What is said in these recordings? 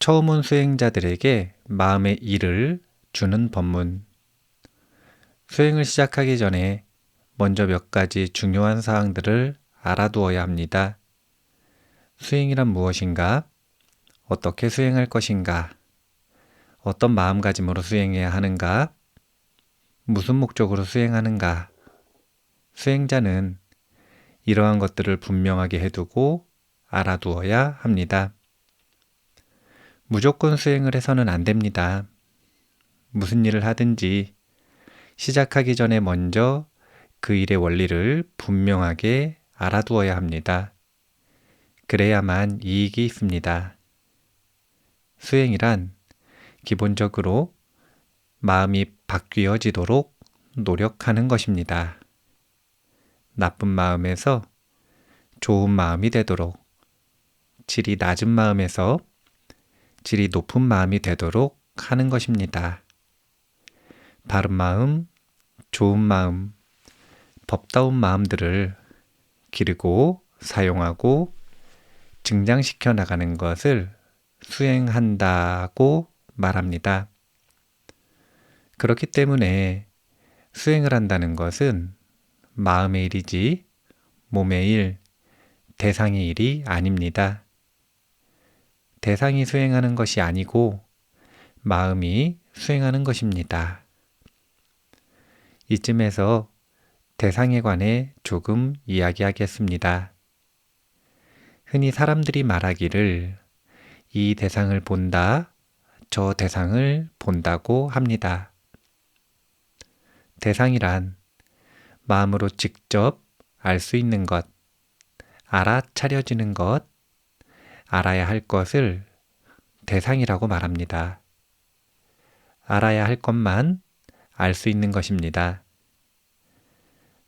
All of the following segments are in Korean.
처음 온 수행자들에게 마음의 일을 주는 법문. 수행을 시작하기 전에 먼저 몇 가지 중요한 사항들을 알아두어야 합니다. 수행이란 무엇인가? 어떻게 수행할 것인가? 어떤 마음가짐으로 수행해야 하는가? 무슨 목적으로 수행하는가? 수행자는 이러한 것들을 분명하게 해두고 알아두어야 합니다. 무조건 수행을 해서는 안 됩니다. 무슨 일을 하든지 시작하기 전에 먼저 그 일의 원리를 분명하게 알아두어야 합니다. 그래야만 이익이 있습니다. 수행이란 기본적으로 마음이 바뀌어지도록 노력하는 것입니다. 나쁜 마음에서 좋은 마음이 되도록, 질이 낮은 마음에서 질이 높은 마음이 되도록 하는 것입니다. 바른 마음, 좋은 마음, 법다운 마음들을 기르고 사용하고 증장시켜 나가는 것을 수행한다고 말합니다. 그렇기 때문에 수행을 한다는 것은 마음의 일이지 몸의 일, 대상의 일이 아닙니다. 대상이 수행하는 것이 아니고 마음이 수행하는 것입니다. 이쯤에서 대상에 관해 조금 이야기하겠습니다. 흔히 사람들이 말하기를 이 대상을 본다, 저 대상을 본다고 합니다. 대상이란 마음으로 직접 알 수 있는 것, 알아차려지는 것, 알아야 할 것을 대상이라고 말합니다. 알아야 할 것만 알 수 있는 것입니다.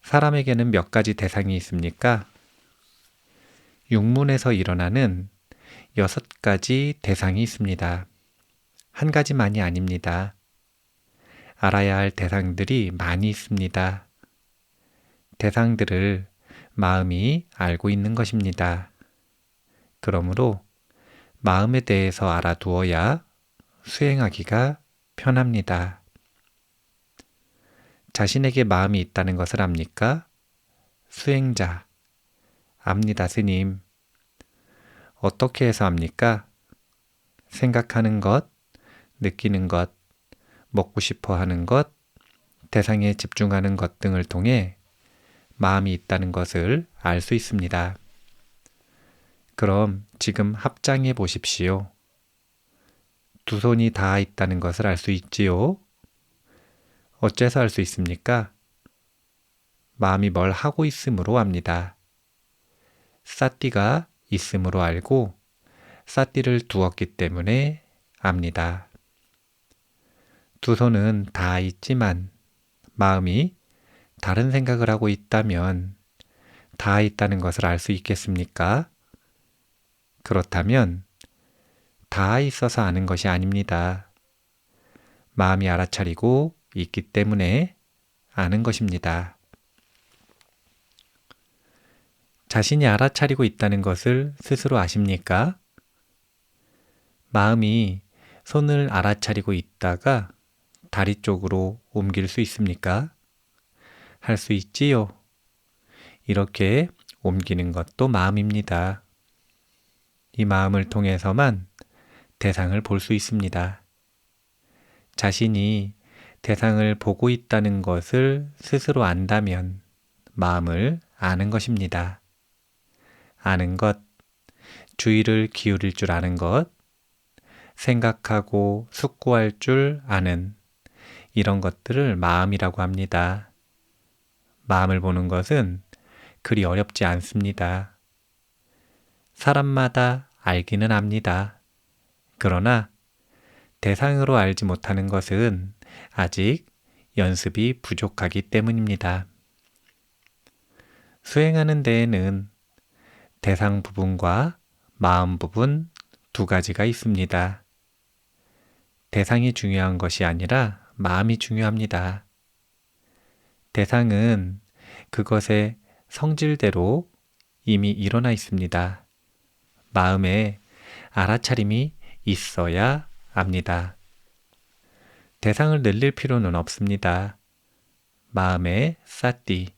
사람에게는 몇 가지 대상이 있습니까? 육문에서 일어나는 6가지 대상이 있습니다. 한 가지만이 아닙니다. 알아야 할 대상들이 많이 있습니다. 대상들을 마음이 알고 있는 것입니다. 그러므로 마음에 대해서 알아두어야 수행하기가 편합니다. 자신에게 마음이 있다는 것을 압니까? 수행자, 압니다, 스님. 어떻게 해서 압니까? 생각하는 것, 느끼는 것, 먹고 싶어 하는 것, 대상에 집중하는 것 등을 통해 마음이 있다는 것을 알 수 있습니다. 그럼 지금 합장해 보십시오. 두 손이 닿아 있다는 것을 알 수 있지요? 어째서 알 수 있습니까? 마음이 뭘 하고 있으므로 압니다. 삿띠가 있으므로 알고 삿띠를 두었기 때문에 압니다. 두 손은 닿아 있지만 마음이 다른 생각을 하고 있다면 닿아 있다는 것을 알 수 있겠습니까? 그렇다면 닿아 있어서 아는 것이 아닙니다. 마음이 알아차리고 있기 때문에 아는 것입니다. 자신이 알아차리고 있다는 것을 스스로 아십니까? 마음이 손을 알아차리고 있다가 다리 쪽으로 옮길 수 있습니까? 할 수 있지요. 이렇게 옮기는 것도 마음입니다. 이 마음을 통해서만 대상을 볼 수 있습니다. 자신이 대상을 보고 있다는 것을 스스로 안다면 마음을 아는 것입니다. 아는 것, 주의를 기울일 줄 아는 것, 생각하고 숙고할 줄 아는 이런 것들을 마음이라고 합니다. 마음을 보는 것은 그리 어렵지 않습니다. 사람마다 알기는 압니다. 그러나 대상으로 알지 못하는 것은 아직 연습이 부족하기 때문입니다. 수행하는 데에는 대상 부분과 마음 부분 두 가지가 있습니다. 대상이 중요한 것이 아니라 마음이 중요합니다. 대상은 그것의 성질대로 이미 일어나 있습니다. 마음에 알아차림이 있어야 합니다. 대상을 늘릴 필요는 없습니다. 마음의 사띠,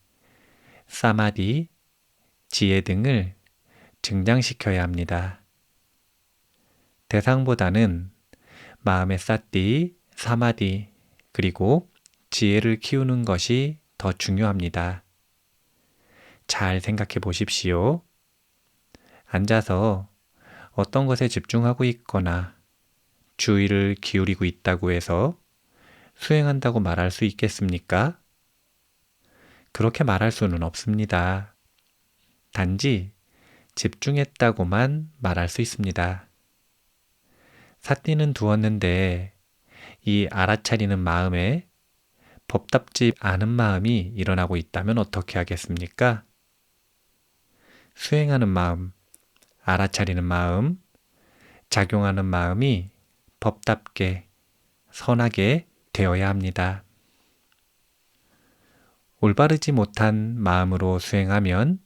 사마디, 지혜 등을 증장시켜야 합니다. 대상보다는 마음의 사띠, 사마디, 그리고 지혜를 키우는 것이 더 중요합니다. 잘 생각해 보십시오. 앉아서 어떤 것에 집중하고 있거나 주의를 기울이고 있다고 해서 수행한다고 말할 수 있겠습니까? 그렇게 말할 수는 없습니다. 단지 집중했다고만 말할 수 있습니다. 사띠는 두었는데 이 알아차리는 마음에 법답지 않은 마음이 일어나고 있다면 어떻게 하겠습니까? 수행하는 마음, 알아차리는 마음, 작용하는 마음이 법답게, 선하게 되어야 합니다. 올바르지 못한 마음으로 수행하면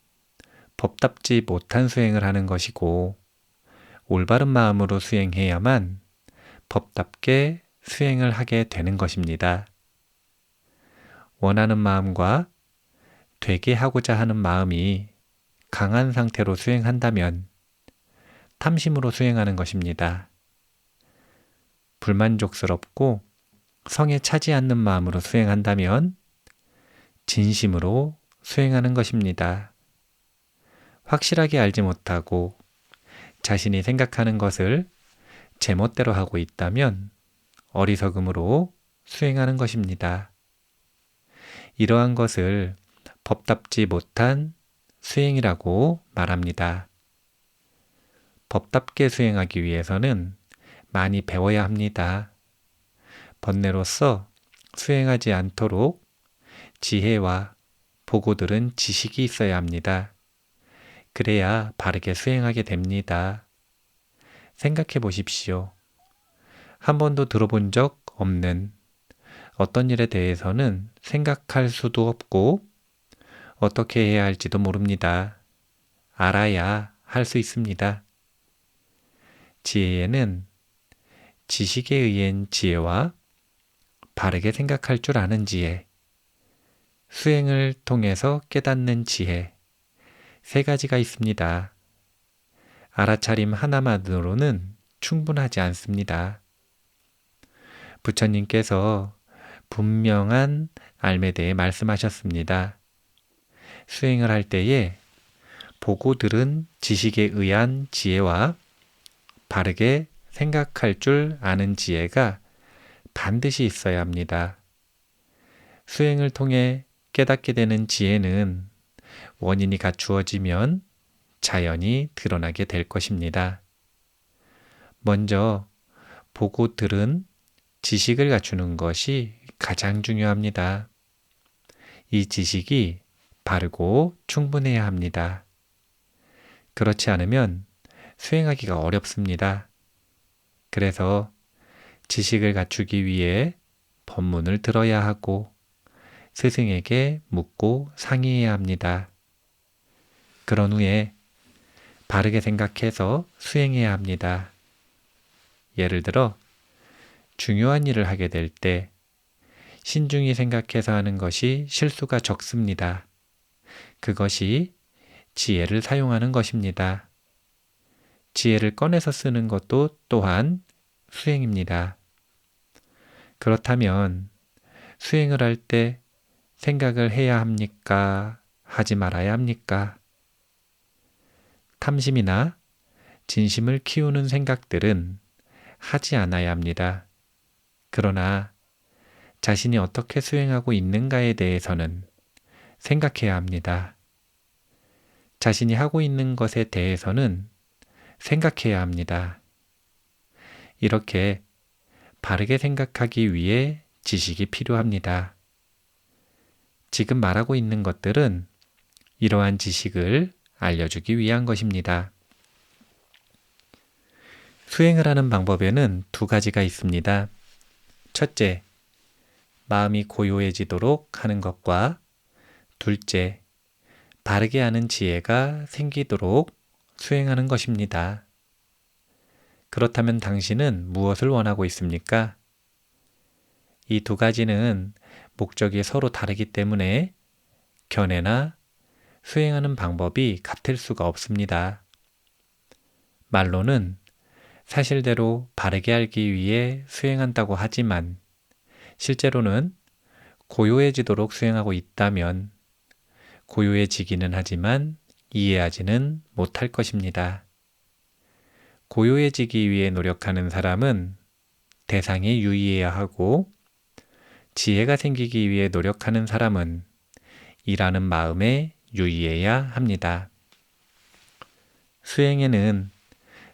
법답지 못한 수행을 하는 것이고, 올바른 마음으로 수행해야만 법답게 수행을 하게 되는 것입니다. 원하는 마음과 되게 하고자 하는 마음이 강한 상태로 수행한다면 탐심으로 수행하는 것입니다. 불만족스럽고 성에 차지 않는 마음으로 수행한다면 진심으로 수행하는 것입니다. 확실하게 알지 못하고 자신이 생각하는 것을 제멋대로 하고 있다면 어리석음으로 수행하는 것입니다. 이러한 것을 법답지 못한 수행이라고 말합니다. 법답게 수행하기 위해서는 많이 배워야 합니다. 번뇌로서 수행하지 않도록 지혜와 보고 들은 지식이 있어야 합니다. 그래야 바르게 수행하게 됩니다. 생각해 보십시오. 한 번도 들어본 적 없는 어떤 일에 대해서는 생각할 수도 없고 어떻게 해야 할지도 모릅니다. 알아야 할 수 있습니다. 지혜에는 지식에 의한 지혜와 바르게 생각할 줄 아는 지혜, 수행을 통해서 깨닫는 지혜, 세 가지가 있습니다. 알아차림 하나만으로는 충분하지 않습니다. 부처님께서 분명한 알매 대해 말씀하셨습니다. 수행을 할 때에 보고 들은 지식에 의한 지혜와 바르게 생각할 줄 아는 지혜가 반드시 있어야 합니다. 수행을 통해 깨닫게 되는 지혜는 원인이 갖추어지면 자연히 드러나게 될 것입니다. 먼저 보고 들은 지식을 갖추는 것이 가장 중요합니다. 이 지식이 바르고 충분해야 합니다. 그렇지 않으면 수행하기가 어렵습니다. 그래서 지식을 갖추기 위해 법문을 들어야 하고 스승에게 묻고 상의해야 합니다. 그런 후에 바르게 생각해서 수행해야 합니다. 예를 들어 중요한 일을 하게 될 때 신중히 생각해서 하는 것이 실수가 적습니다. 그것이 지혜를 사용하는 것입니다. 지혜를 꺼내서 쓰는 것도 또한 수행입니다. 그렇다면 수행을 할 때 생각을 해야 합니까? 하지 말아야 합니까? 탐심이나 진심을 키우는 생각들은 하지 않아야 합니다. 그러나 자신이 어떻게 수행하고 있는가에 대해서는 생각해야 합니다. 자신이 하고 있는 것에 대해서는 생각해야 합니다. 이렇게 바르게 생각하기 위해 지식이 필요합니다. 지금 말하고 있는 것들은 이러한 지식을 알려주기 위한 것입니다. 수행을 하는 방법에는 두 가지가 있습니다. 첫째, 마음이 고요해지도록 하는 것과 둘째, 바르게 하는 지혜가 생기도록 수행하는 것입니다. 그렇다면 당신은 무엇을 원하고 있습니까? 이 두 가지는 목적이 서로 다르기 때문에 견해나 수행하는 방법이 같을 수가 없습니다. 말로는 사실대로 바르게 알기 위해 수행한다고 하지만 실제로는 고요해지도록 수행하고 있다면 고요해지기는 하지만 이해하지는 못할 것입니다. 고요해지기 위해 노력하는 사람은 대상에 유의해야 하고 지혜가 생기기 위해 노력하는 사람은 일하는 마음에 유의해야 합니다. 수행에는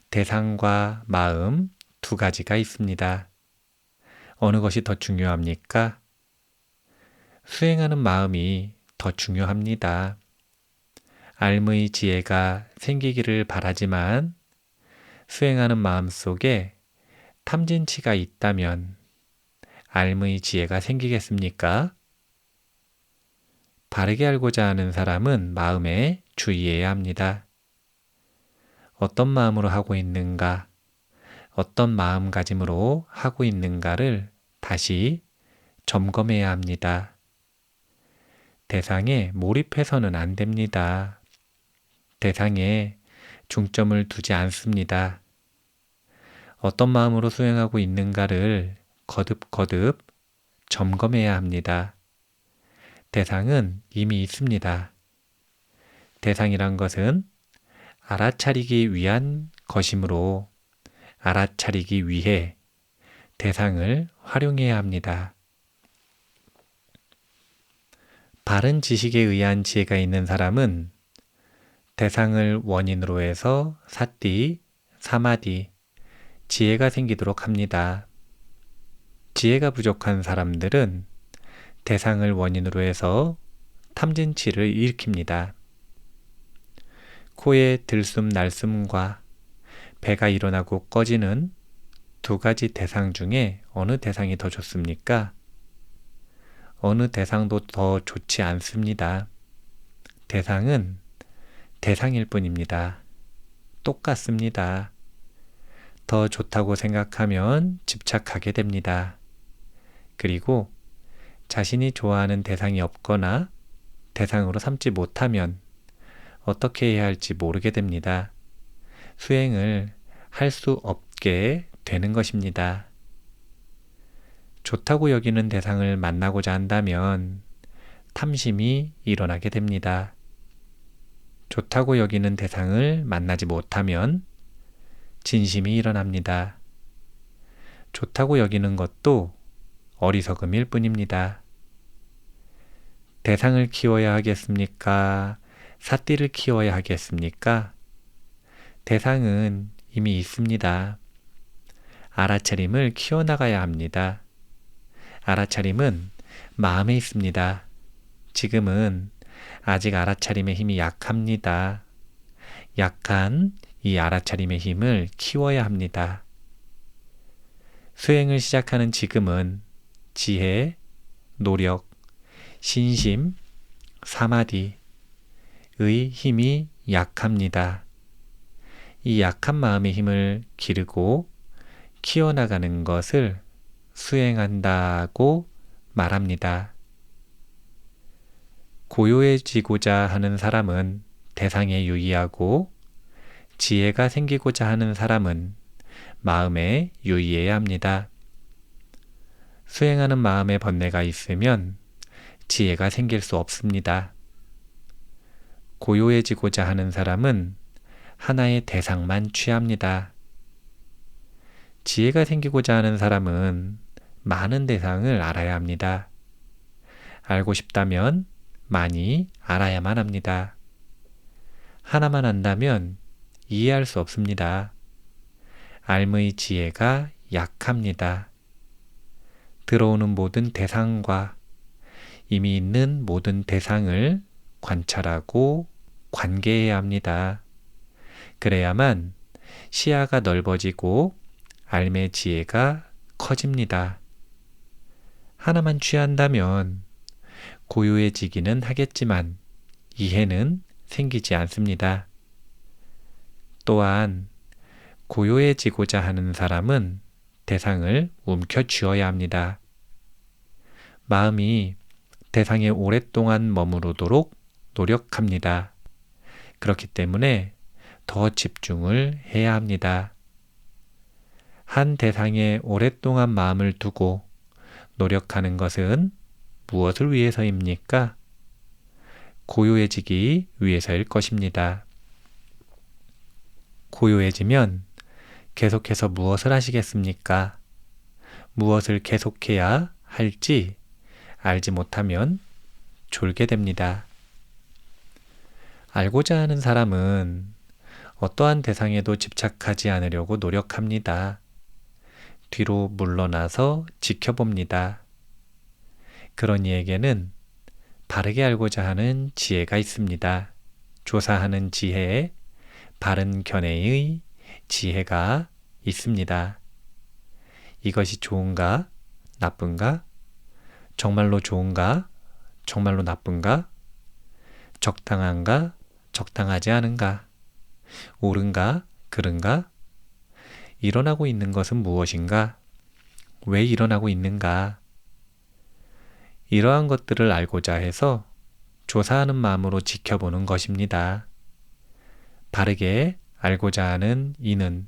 대상과 마음 두 가지가 있습니다. 어느 것이 더 중요합니까? 수행하는 마음이 더 중요합니다. 알무의 지혜가 생기기를 바라지만 수행하는 마음 속에 탐진치가 있다면 알무의 지혜가 생기겠습니까? 바르게 알고자 하는 사람은 마음에 주의해야 합니다. 어떤 마음으로 하고 있는가, 어떤 마음가짐으로 하고 있는가를 다시 점검해야 합니다. 대상에 몰입해서는 안 됩니다. 대상에 중점을 두지 않습니다. 어떤 마음으로 수행하고 있는가를 거듭거듭 점검해야 합니다. 대상은 이미 있습니다. 대상이란 것은 알아차리기 위한 것이므로 알아차리기 위해 대상을 활용해야 합니다. 바른 지식에 의한 지혜가 있는 사람은 대상을 원인으로 해서 사띠, 사마디, 지혜가 생기도록 합니다. 지혜가 부족한 사람들은 대상을 원인으로 해서 탐진치를 일으킵니다. 코에 들숨 날숨과 배가 일어나고 꺼지는 두 가지 대상 중에 어느 대상이 더 좋습니까? 어느 대상도 더 좋지 않습니다. 대상은 대상일 뿐입니다. 똑같습니다. 더 좋다고 생각하면 집착하게 됩니다. 그리고 자신이 좋아하는 대상이 없거나 대상으로 삼지 못하면 어떻게 해야 할지 모르게 됩니다. 수행을 할 수 없게 되는 것입니다. 좋다고 여기는 대상을 만나고자 한다면 탐심이 일어나게 됩니다. 좋다고 여기는 대상을 만나지 못하면 진심이 일어납니다. 좋다고 여기는 것도 어리석음일 뿐입니다. 대상을 키워야 하겠습니까? 사띠를 키워야 하겠습니까? 대상은 이미 있습니다. 알아차림을 키워나가야 합니다. 알아차림은 마음에 있습니다. 지금은 아직 알아차림의 힘이 약합니다. 약한 이 알아차림의 힘을 키워야 합니다. 수행을 시작하는 지금은 지혜, 노력, 신심, 사마디의 힘이 약합니다. 이 약한 마음의 힘을 기르고 키워나가는 것을 수행한다고 말합니다. 고요해지고자 하는 사람은 대상에 유의하고 지혜가 생기고자 하는 사람은 마음에 유의해야 합니다. 수행하는 마음에 번뇌가 있으면 지혜가 생길 수 없습니다. 고요해지고자 하는 사람은 하나의 대상만 취합니다. 지혜가 생기고자 하는 사람은 많은 대상을 알아야 합니다. 알고 싶다면 많이 알아야만 합니다. 하나만 안다면 이해할 수 없습니다. 알무의 지혜가 약합니다. 들어오는 모든 대상과 이미 있는 모든 대상을 관찰하고 관계해야 합니다. 그래야만 시야가 넓어지고 알매의 지혜가 커집니다. 하나만 취한다면 고요해지기는 하겠지만 이해는 생기지 않습니다. 또한 고요해지고자 하는 사람은 대상을 움켜쥐어야 합니다. 마음이 대상에 오랫동안 머무르도록 노력합니다. 그렇기 때문에 더 집중을 해야 합니다. 한 대상에 오랫동안 마음을 두고 노력하는 것은 무엇을 위해서입니까? 고요해지기 위해서일 것입니다. 고요해지면 계속해서 무엇을 하시겠습니까? 무엇을 계속해야 할지 알지 못하면 졸게 됩니다. 알고자 하는 사람은 어떠한 대상에도 집착하지 않으려고 노력합니다. 뒤로 물러나서 지켜봅니다. 그런 이에게는 바르게 알고자 하는 지혜가 있습니다. 조사하는 지혜에 바른 견해의 지혜가 있습니다. 이것이 좋은가? 나쁜가? 정말로 좋은가? 정말로 나쁜가? 적당한가? 적당하지 않은가? 옳은가? 그른가? 일어나고 있는 것은 무엇인가? 왜 일어나고 있는가? 이러한 것들을 알고자 해서 조사하는 마음으로 지켜보는 것입니다. 바르게 알고자 하는 이는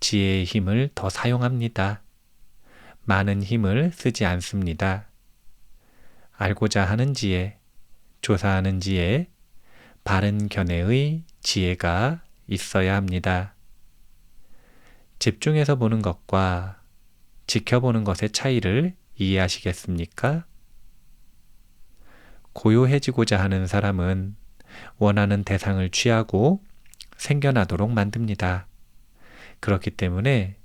지혜의 힘을 더 사용합니다. 많은 힘을 쓰지 않습니다. 알고자 하는 지혜, 조사하는 지혜, 바른 견해의 지혜가 있어야 합니다. 집중해서 보는 것과 지켜보는 것의 차이를 이해하시겠습니까? 고요해지고자 하는 사람은 원하는 대상을 취하고 생겨나도록 만듭니다. 그렇기 때문에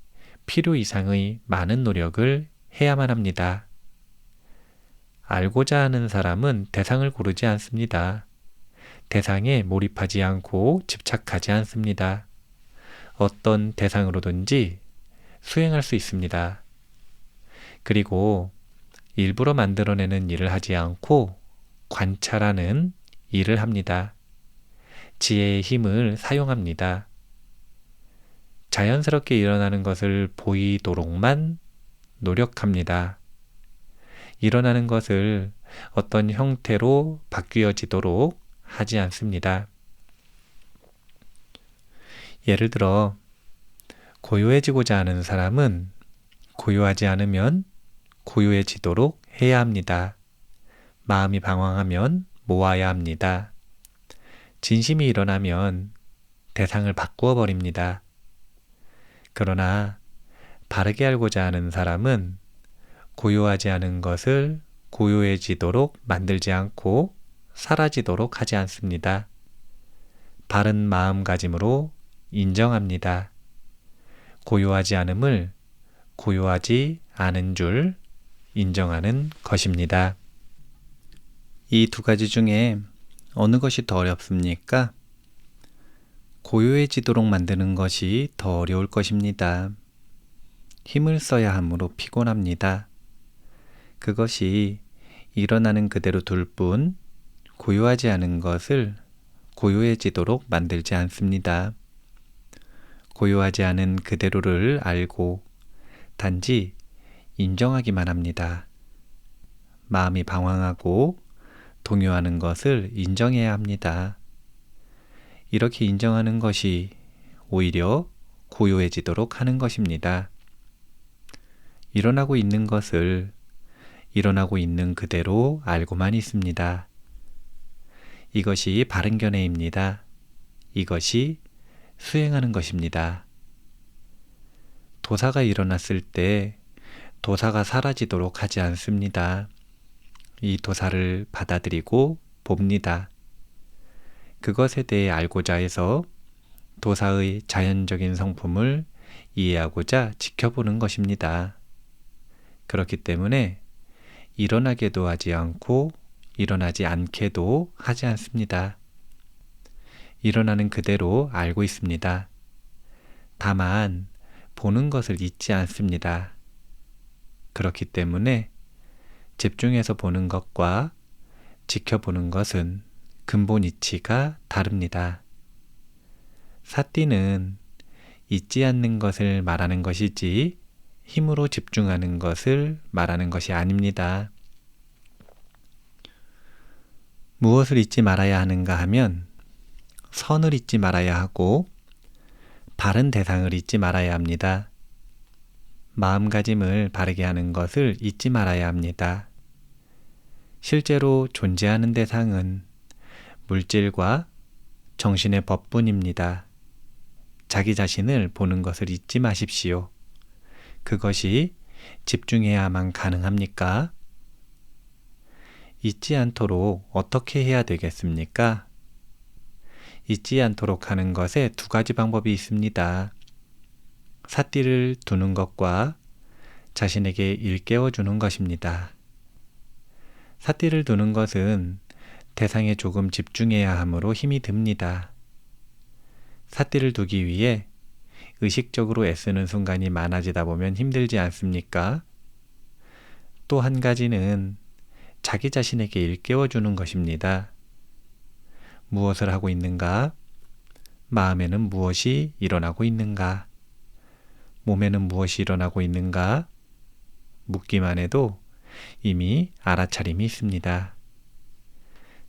필요 이상의 많은 노력을 해야만 합니다. 알고자 하는 사람은 대상을 고르지 않습니다. 대상에 몰입하지 않고 집착하지 않습니다. 어떤 대상으로든지 수행할 수 있습니다. 그리고 일부러 만들어내는 일을 하지 않고 관찰하는 일을 합니다. 지혜의 힘을 사용합니다. 자연스럽게 일어나는 것을 보이도록만 노력합니다. 일어나는 것을 어떤 형태로 바뀌어지도록 하지 않습니다. 예를 들어 고요해지고자 하는 사람은 고요하지 않으면 고요해지도록 해야 합니다. 마음이 방황하면 모아야 합니다. 진심이 일어나면 대상을 바꾸어 버립니다. 그러나 바르게 알고자 하는 사람은 고요하지 않은 것을 고요해지도록 만들지 않고 사라지도록 하지 않습니다. 바른 마음가짐으로 인정합니다. 고요하지 않음을 고요하지 않은 줄 인정하는 것입니다. 이 두 가지 중에 어느 것이 더 어렵습니까? 고요해지도록 만드는 것이 더 어려울 것입니다. 힘을 써야 하므로 피곤합니다. 그것이 일어나는 그대로 둘 뿐 고요하지 않은 것을 고요해지도록 만들지 않습니다. 고요하지 않은 그대로를 알고 단지 인정하기만 합니다. 마음이 방황하고 동요하는 것을 인정해야 합니다. 이렇게 인정하는 것이 오히려 고요해지도록 하는 것입니다. 일어나고 있는 것을 일어나고 있는 그대로 알고만 있습니다. 이것이 바른 견해입니다. 이것이 수행하는 것입니다. 도사가 일어났을 때 도사가 사라지도록 하지 않습니다. 이 도사를 받아들이고 봅니다. 그것에 대해 알고자 해서 도사의 자연적인 성품을 이해하고자 지켜보는 것입니다. 그렇기 때문에 일어나게도 하지 않고 일어나지 않게도 하지 않습니다. 일어나는 그대로 알고 있습니다. 다만 보는 것을 잊지 않습니다. 그렇기 때문에 집중해서 보는 것과 지켜보는 것은 근본 이치가 다릅니다. 사띠는 잊지 않는 것을 말하는 것이지 힘으로 집중하는 것을 말하는 것이 아닙니다. 무엇을 잊지 말아야 하는가 하면 선을 잊지 말아야 하고 바른 대상을 잊지 말아야 합니다. 마음가짐을 바르게 하는 것을 잊지 말아야 합니다. 실제로 존재하는 대상은 물질과 정신의 법뿐입니다. 자기 자신을 보는 것을 잊지 마십시오. 그것이 집중해야만 가능합니까? 잊지 않도록 어떻게 해야 되겠습니까? 잊지 않도록 하는 것에 두 가지 방법이 있습니다. 삿띠를 두는 것과 자신에게 일깨워 주는 것입니다. 삿띠를 두는 것은 대상에 조금 집중해야 하므로 힘이 듭니다. 삿띠를 두기 위해 의식적으로 애쓰는 순간이 많아지다 보면 힘들지 않습니까? 또 한 가지는 자기 자신에게 일깨워 주는 것입니다. 무엇을 하고 있는가? 마음에는 무엇이 일어나고 있는가? 몸에는 무엇이 일어나고 있는가? 묻기만 해도 이미 알아차림이 있습니다.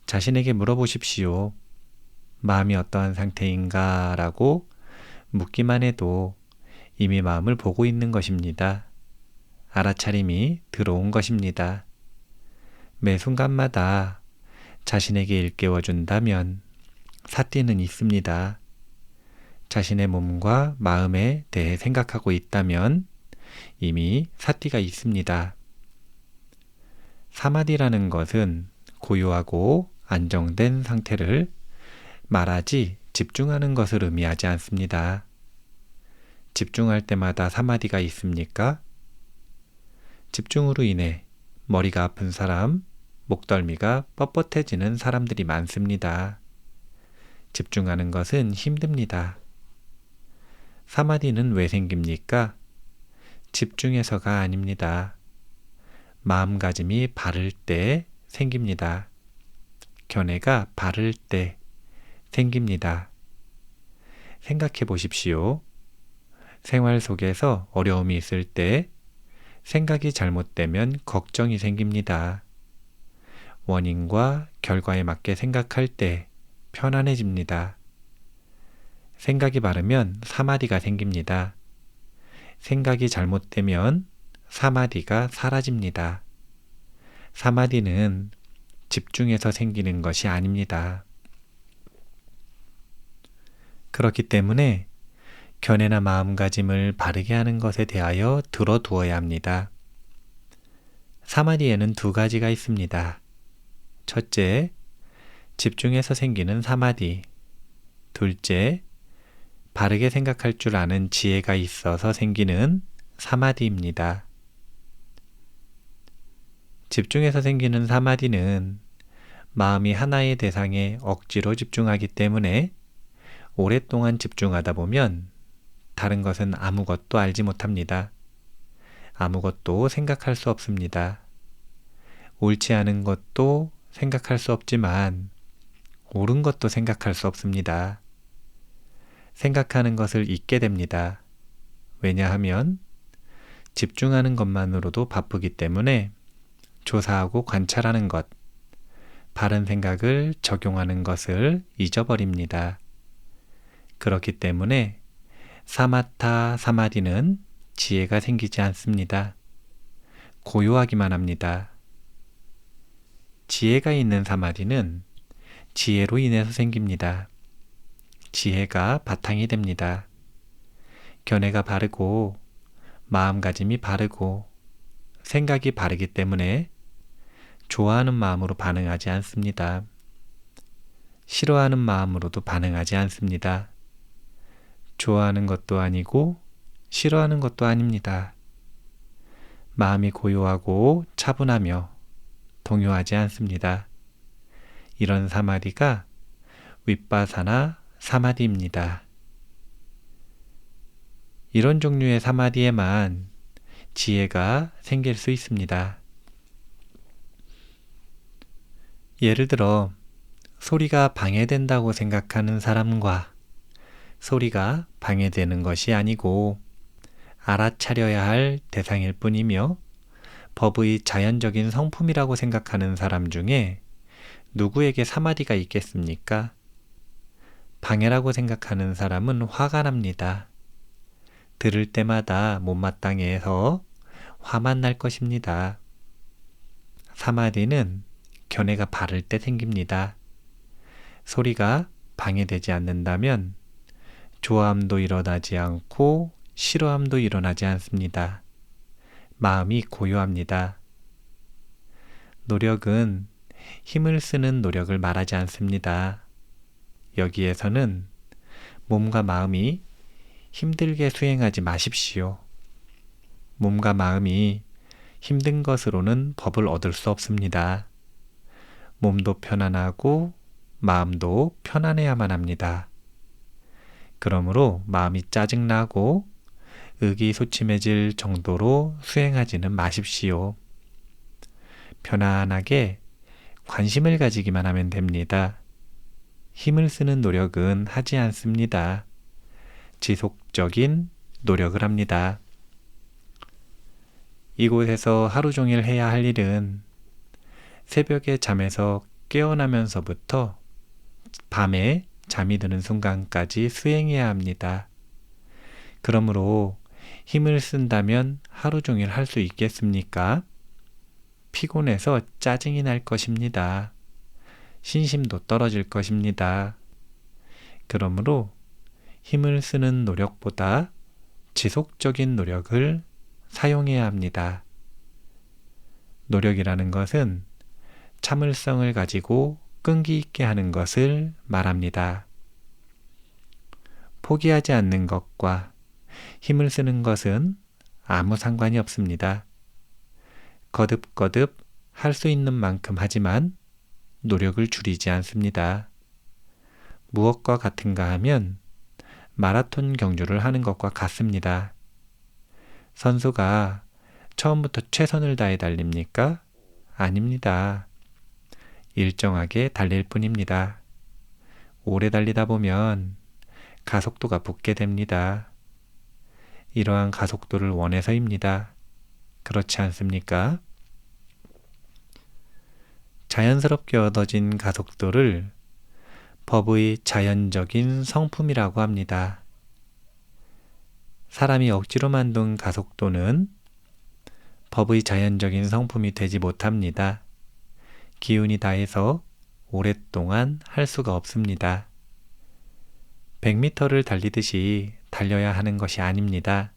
자신에게 물어보십시오. 마음이 어떠한 상태인가? 라고 묻기만 해도 이미 마음을 보고 있는 것입니다. 알아차림이 들어온 것입니다. 매 순간마다 자신에게 일깨워 준다면 삿띠는 있습니다. 자신의 몸과 마음에 대해 생각하고 있다면 이미 삿띠가 있습니다. 사마디라는 것은 고요하고 안정된 상태를 말하지 집중하는 것을 의미하지 않습니다. 집중할 때마다 사마디가 있습니까? 집중으로 인해 머리가 아픈 사람, 목덜미가 뻣뻣해지는 사람들이 많습니다. 집중하는 것은 힘듭니다. 사마디는 왜 생깁니까? 집중해서가 아닙니다. 마음가짐이 바를 때 생깁니다. 견해가 바를 때 생깁니다. 생각해 보십시오. 생활 속에서 어려움이 있을 때 생각이 잘못되면 걱정이 생깁니다. 원인과 결과에 맞게 생각할 때 편안해집니다. 생각이 바르면 사마디가 생깁니다. 생각이 잘못되면 사마디가 사라집니다. 사마디는 집중해서 생기는 것이 아닙니다. 그렇기 때문에 견해나 마음가짐을 바르게 하는 것에 대하여 들어두어야 합니다. 사마디에는 두 가지가 있습니다. 첫째, 집중해서 생기는 사마디. 둘째, 바르게 생각할 줄 아는 지혜가 있어서 생기는 사마디입니다. 집중해서 생기는 사마디는 마음이 하나의 대상에 억지로 집중하기 때문에 오랫동안 집중하다 보면 다른 것은 아무것도 알지 못합니다. 아무것도 생각할 수 없습니다. 옳지 않은 것도 생각할 수 없지만 옳은 것도 생각할 수 없습니다. 생각하는 것을 잊게 됩니다. 왜냐하면 집중하는 것만으로도 바쁘기 때문에 조사하고 관찰하는 것, 바른 생각을 적용하는 것을 잊어버립니다. 그렇기 때문에 사마타 사마디는 지혜가 생기지 않습니다. 고요하기만 합니다. 지혜가 있는 사마디는 지혜로 인해서 생깁니다. 지혜가 바탕이 됩니다. 견해가 바르고 마음가짐이 바르고 생각이 바르기 때문에 좋아하는 마음으로 반응하지 않습니다. 싫어하는 마음으로도 반응하지 않습니다. 좋아하는 것도 아니고 싫어하는 것도 아닙니다. 마음이 고요하고 차분하며 동요하지 않습니다. 이런 사마디가 윗바사나 사마디입니다. 이런 종류의 사마디에만 지혜가 생길 수 있습니다. 예를 들어 소리가 방해된다고 생각하는 사람과 소리가 방해되는 것이 아니고 알아차려야 할 대상일 뿐이며 법의 자연적인 성품이라고 생각하는 사람 중에 누구에게 사마디가 있겠습니까? 방해라고 생각하는 사람은 화가 납니다. 들을 때마다 못마땅해서 화만 날 것입니다. 사마디는 견해가 바를 때 생깁니다. 소리가 방해되지 않는다면 좋아함도 일어나지 않고 싫어함도 일어나지 않습니다. 마음이 고요합니다. 노력은 힘을 쓰는 노력을 말하지 않습니다. 여기에서는 몸과 마음이 힘들게 수행하지 마십시오. 몸과 마음이 힘든 것으로는 법을 얻을 수 없습니다. 몸도 편안하고 마음도 편안해야만 합니다. 그러므로 마음이 짜증나고 의기소침해질 정도로 수행하지는 마십시오. 편안하게 관심을 가지기만 하면 됩니다. 힘을 쓰는 노력은 하지 않습니다. 지속적인 노력을 합니다. 이곳에서 하루 종일 해야 할 일은 새벽에 잠에서 깨어나면서부터 밤에 잠이 드는 순간까지 수행해야 합니다. 그러므로 힘을 쓴다면 하루 종일 할 수 있겠습니까? 피곤해서 짜증이 날 것입니다. 신심도 떨어질 것입니다. 그러므로 힘을 쓰는 노력보다 지속적인 노력을 사용해야 합니다. 노력이라는 것은 참을성을 가지고 끈기 있게 하는 것을 말합니다. 포기하지 않는 것과 힘을 쓰는 것은 아무 상관이 없습니다. 거듭거듭 할 수 있는 만큼 하지만 노력을 줄이지 않습니다. 무엇과 같은가 하면 마라톤 경주를 하는 것과 같습니다. 선수가 처음부터 최선을 다해 달립니까? 아닙니다. 일정하게 달릴 뿐입니다. 오래 달리다 보면 가속도가 붙게 됩니다. 이러한 가속도를 원해서입니다. 그렇지 않습니까? 자연스럽게 얻어진 가속도를 법의 자연적인 성품이라고 합니다. 사람이 억지로 만든 가속도는 법의 자연적인 성품이 되지 못합니다. 기운이 다해서 오랫동안 할 수가 없습니다. 100m를 달리듯이 달려야 하는 것이 아닙니다.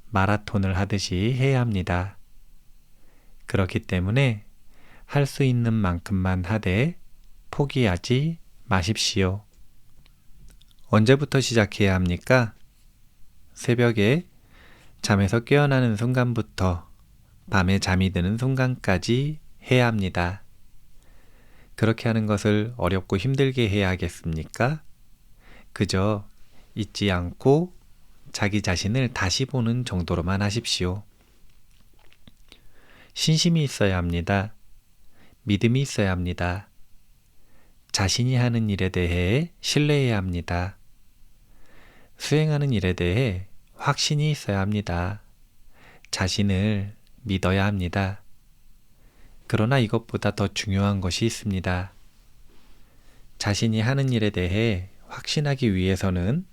마라톤을 하듯이 해야 합니다. 그렇기 때문에 할 수 있는 만큼만 하되 포기하지 마십시오. 언제부터 시작해야 합니까? 새벽에 잠에서 깨어나는 순간부터 밤에 잠이 드는 순간까지 해야 합니다. 그렇게 하는 것을 어렵고 힘들게 해야 하겠습니까? 그저 잊지 않고 자기 자신을 다시 보는 정도로만 하십시오. 신심이 있어야 합니다. 믿음이 있어야 합니다. 자신이 하는 일에 대해 신뢰해야 합니다. 수행하는 일에 대해 확신이 있어야 합니다. 자신을 믿어야 합니다. 그러나 이것보다 더 중요한 것이 있습니다. 자신이 하는 일에 대해 확신하기 위해서는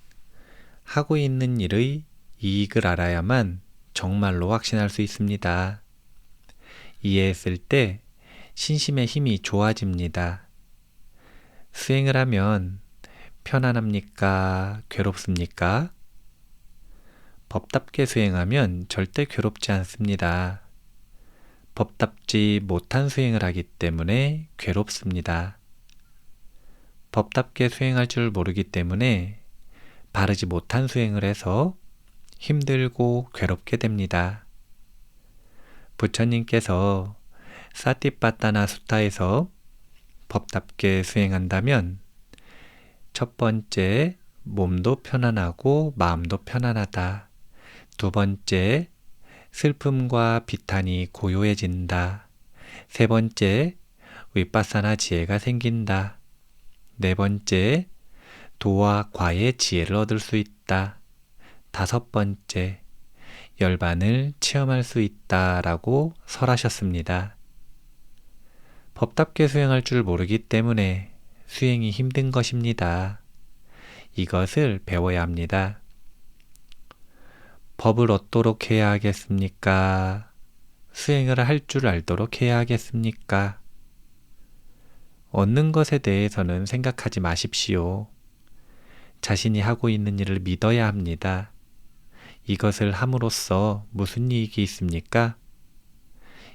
하고 있는 일의 이익을 알아야만 정말로 확신할 수 있습니다. 이해했을 때 신심의 힘이 좋아집니다. 수행을 하면 편안합니까? 괴롭습니까? 법답게 수행하면 절대 괴롭지 않습니다. 법답지 못한 수행을 하기 때문에 괴롭습니다. 법답게 수행할 줄 모르기 때문에 바르지 못한 수행을 해서 힘들고 괴롭게 됩니다. 부처님께서 사티빠타나 수타에서 법답게 수행한다면 첫 번째, 몸도 편안하고 마음도 편안하다. 두 번째, 슬픔과 비탄이 고요해진다. 세 번째, 위파사나 지혜가 생긴다. 네 번째, 도와 과의 지혜를 얻을 수 있다. 5번째, 열반을 체험할 수 있다라고 설하셨습니다. 법답게 수행할 줄 모르기 때문에 수행이 힘든 것입니다. 이것을 배워야 합니다. 법을 얻도록 해야 하겠습니까? 수행을 할 줄 알도록 해야 하겠습니까? 얻는 것에 대해서는 생각하지 마십시오. 자신이 하고 있는 일을 믿어야 합니다. 이것을 함으로써 무슨 이익이 있습니까?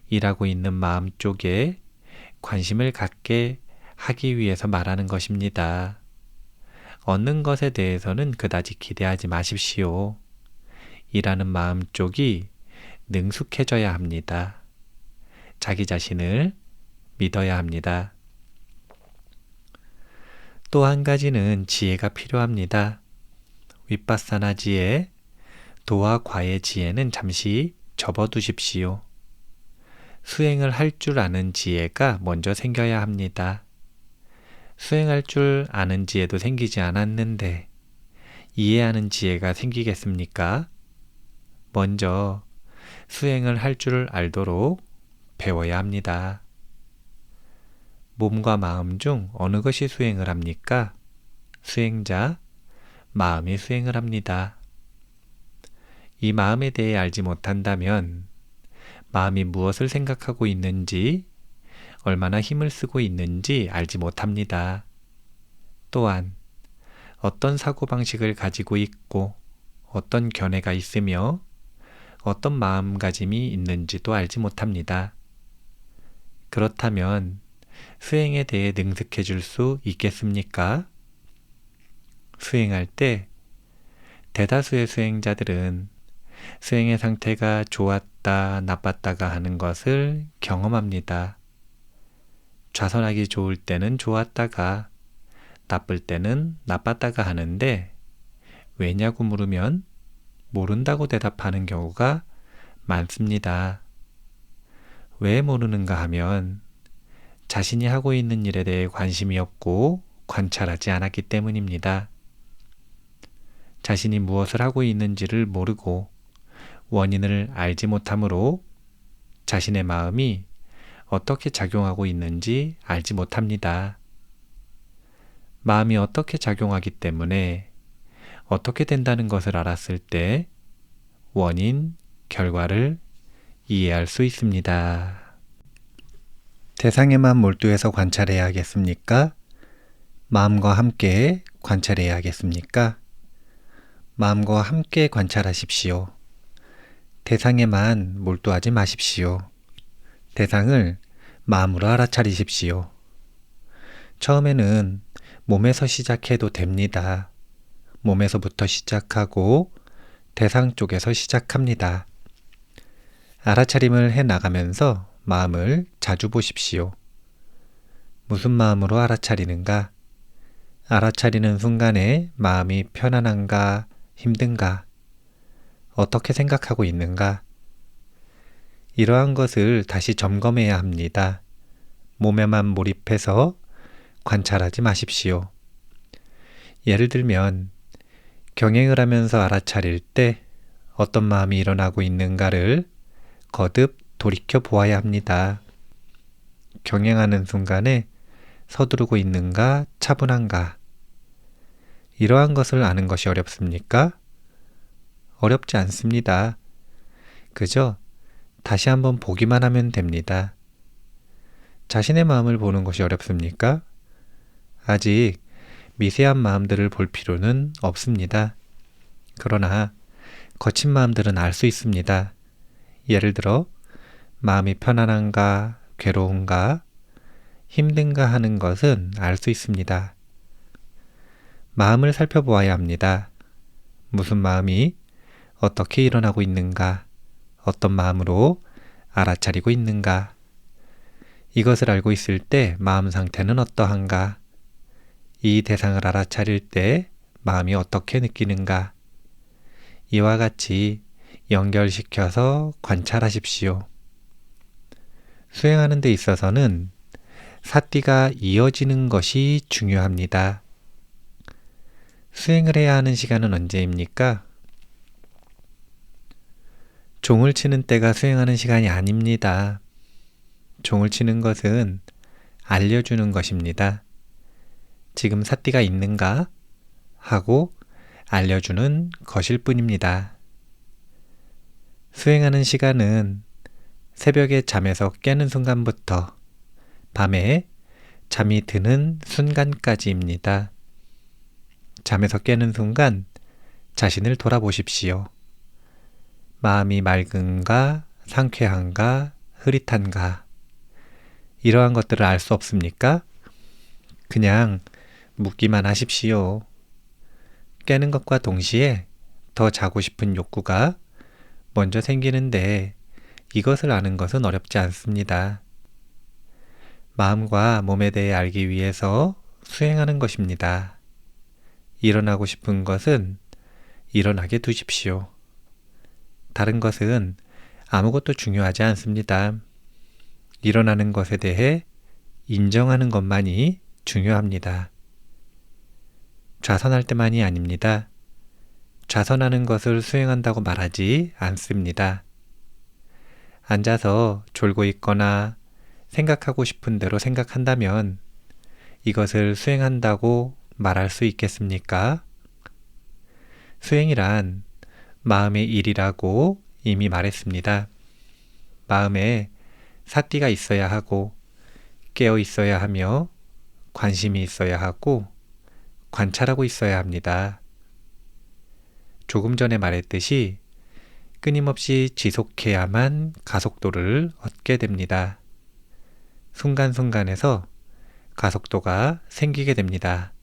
일하고 있는 마음 쪽에 관심을 갖게 하기 위해서 말하는 것입니다. 얻는 것에 대해서는 그다지 기대하지 마십시오. 일하는 마음 쪽이 능숙해져야 합니다. 자기 자신을 믿어야 합니다. 또 한 가지는 지혜가 필요합니다. 윗바사나 지혜, 도와 과의 지혜는 잠시 접어두십시오. 수행을 할 줄 아는 지혜가 먼저 생겨야 합니다. 수행할 줄 아는 지혜도 생기지 않았는데 이해하는 지혜가 생기겠습니까? 먼저 수행을 할 줄 알도록 배워야 합니다. 몸과 마음 중 어느 것이 수행을 합니까? 수행자, 마음이 수행을 합니다. 이 마음에 대해 알지 못한다면 마음이 무엇을 생각하고 있는지, 얼마나 힘을 쓰고 있는지 알지 못합니다. 또한 어떤 사고방식을 가지고 있고 어떤 견해가 있으며 어떤 마음가짐이 있는지도 알지 못합니다. 그렇다면 수행에 대해 능숙해질 수 있겠습니까? 수행할 때 대다수의 수행자들은 수행의 상태가 좋았다, 나빴다가 하는 것을 경험합니다. 좌선하기 좋을 때는 좋았다가, 나쁠 때는 나빴다가 하는데 왜냐고 물으면 모른다고 대답하는 경우가 많습니다. 왜 모르는가 하면 자신이 하고 있는 일에 대해 관심이 없고 관찰하지 않았기 때문입니다. 자신이 무엇을 하고 있는지를 모르고 원인을 알지 못하므로 자신의 마음이 어떻게 작용하고 있는지 알지 못합니다. 마음이 어떻게 작용하기 때문에 어떻게 된다는 것을 알았을 때 원인, 결과를 이해할 수 있습니다. 대상에만 몰두해서 관찰해야 하겠습니까? 마음과 함께 관찰해야 하겠습니까? 마음과 함께 관찰하십시오. 대상에만 몰두하지 마십시오. 대상을 마음으로 알아차리십시오. 처음에는 몸에서 시작해도 됩니다. 몸에서부터 시작하고 대상 쪽에서 시작합니다. 알아차림을 해나가면서 마음을 자주 보십시오. 무슨 마음으로 알아차리는가? 알아차리는 순간에 마음이 편안한가, 힘든가? 어떻게 생각하고 있는가? 이러한 것을 다시 점검해야 합니다. 몸에만 몰입해서 관찰하지 마십시오. 예를 들면 경행을 하면서 알아차릴 때 어떤 마음이 일어나고 있는가를 거듭 돌이켜 보아야 합니다. 경행하는 순간에 서두르고 있는가, 차분한가? 이러한 것을 아는 것이 어렵습니까? 어렵지 않습니다. 그저 다시 한번 보기만 하면 됩니다. 자신의 마음을 보는 것이 어렵습니까? 아직 미세한 마음들을 볼 필요는 없습니다. 그러나 거친 마음들은 알 수 있습니다. 예를 들어 마음이 편안한가, 괴로운가, 힘든가 하는 것은 알 수 있습니다. 마음을 살펴보아야 합니다. 무슨 마음이 어떻게 일어나고 있는가, 어떤 마음으로 알아차리고 있는가. 이것을 알고 있을 때 마음 상태는 어떠한가, 이 대상을 알아차릴 때 마음이 어떻게 느끼는가. 이와 같이 연결시켜서 관찰하십시오. 수행하는 데 있어서는 사띠가 이어지는 것이 중요합니다. 수행을 해야 하는 시간은 언제입니까? 종을 치는 때가 수행하는 시간이 아닙니다. 종을 치는 것은 알려주는 것입니다. 지금 사띠가 있는가? 하고 알려주는 것일 뿐입니다. 수행하는 시간은 새벽에 잠에서 깨는 순간부터 밤에 잠이 드는 순간까지입니다. 잠에서 깨는 순간 자신을 돌아보십시오. 마음이 맑은가, 상쾌한가, 흐릿한가, 이러한 것들을 알 수 없습니까? 그냥 묻기만 하십시오. 깨는 것과 동시에 더 자고 싶은 욕구가 먼저 생기는데 이것을 아는 것은 어렵지 않습니다. 마음과 몸에 대해 알기 위해서 수행하는 것입니다. 일어나고 싶은 것은 일어나게 두십시오. 다른 것은 아무것도 중요하지 않습니다. 일어나는 것에 대해 인정하는 것만이 중요합니다. 좌선할 때만이 아닙니다. 좌선하는 것을 수행한다고 말하지 않습니다. 앉아서 졸고 있거나 생각하고 싶은 대로 생각한다면 이것을 수행한다고 말할 수 있겠습니까? 수행이란 마음의 일이라고 이미 말했습니다. 마음에 사띠가 있어야 하고 깨어 있어야 하며 관심이 있어야 하고 관찰하고 있어야 합니다. 조금 전에 말했듯이 끊임없이 지속해야만 가속도를 얻게 됩니다. 순간순간에서 가속도가 생기게 됩니다.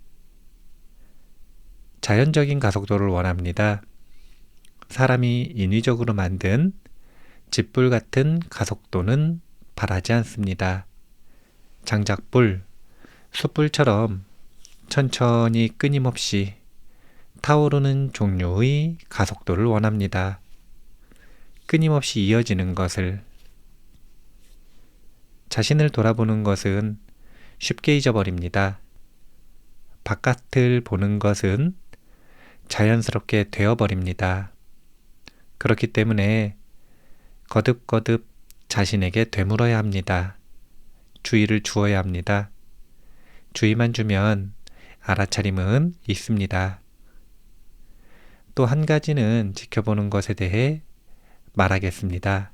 자연적인 가속도를 원합니다. 사람이 인위적으로 만든 짓불 같은 가속도는 바라지 않습니다. 장작불, 숯불처럼 천천히 끊임없이 타오르는 종류의 가속도를 원합니다. 끊임없이 이어지는 것을. 자신을 돌아보는 것은 쉽게 잊어버립니다. 바깥을 보는 것은 자연스럽게 되어버립니다. 그렇기 때문에 거듭거듭 자신에게 되물어야 합니다. 주의를 주어야 합니다. 주의만 주면 알아차림은 있습니다. 또 한 가지는 지켜보는 것에 대해 말하겠습니다.